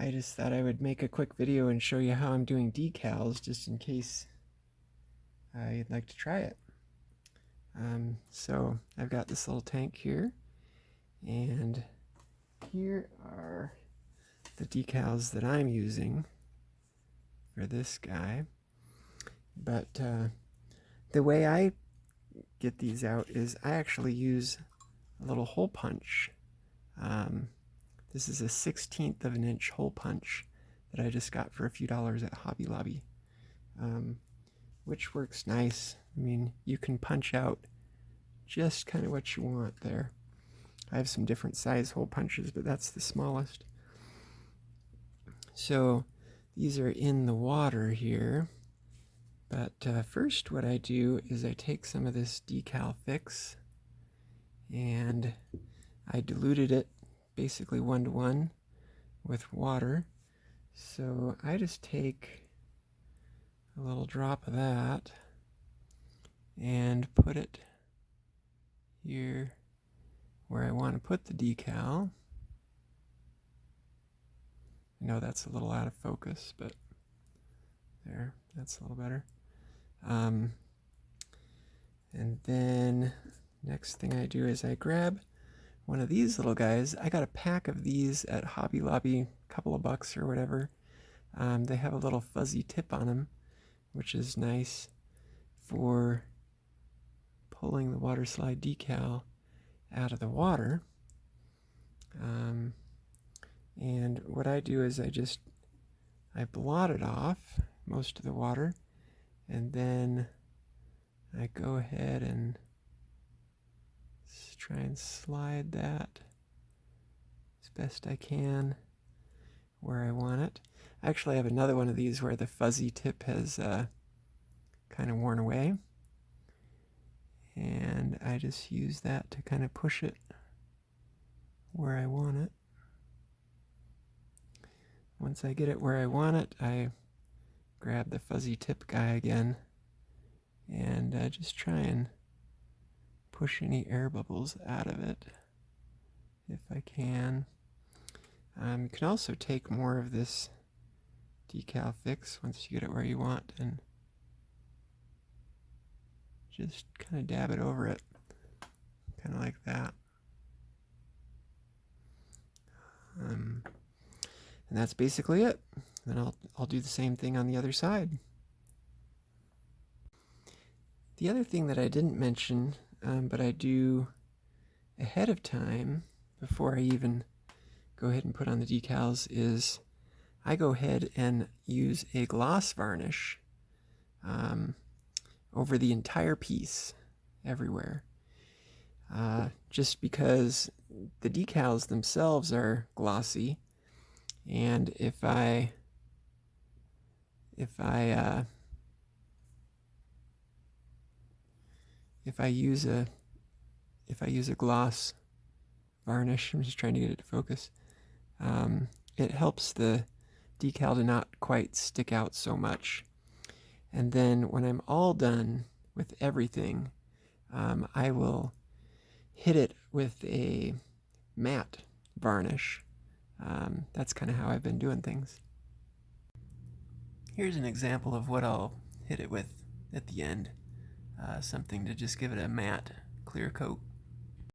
I just thought I would make a quick video and show you how I'm doing decals, just in case you'd like to try it. So I've got this little tank here, and here are the decals that I'm using for this guy. But the way I get these out is I actually use a little hole punch. This is a 1/16 of an inch hole punch that I just got for a few dollars at Hobby Lobby, which works nice. I mean, you can punch out just kind of what you want there. I have some different size hole punches, but that's the smallest. So these are in the water here. But first what I do is I take some of this decal fix and I diluted it basically 1-to-1 with water. So I just take a little drop of that and put it here where I want to put the decal. I know that's a little out of focus, but there, that's a little better. And then next thing I do is I grab one of these little guys. I got a pack of these at Hobby Lobby, a couple of bucks or whatever. They have a little fuzzy tip on them, which is nice for pulling the water slide decal out of the water. And what I do is I blot it off, most of the water, and then I go ahead and try and slide that as best I can where I want it. I actually have another one of these where the fuzzy tip has kind of worn away, and I just use that to kind of push it where I want it. Once I get it where I want it, I grab the fuzzy tip guy again and just try and push any air bubbles out of it if I can. You can also take more of this decal fix once you get it where you want and just kind of dab it over it, kind of like that. And that's basically it. Then I'll do the same thing on the other side. The other thing that I didn't mention, but I do ahead of time before I even go ahead and put on the decals, is I go ahead and use a gloss varnish over the entire piece, everywhere. Just because the decals themselves are glossy, and if I use a gloss varnish, I'm just trying to get it to focus, it helps the decal to not quite stick out so much. And then when I'm all done with everything, I will hit it with a matte varnish. That's kind of how I've been doing things. Here's an example of what I'll hit it with at the end. Something to just give it a matte clear coat.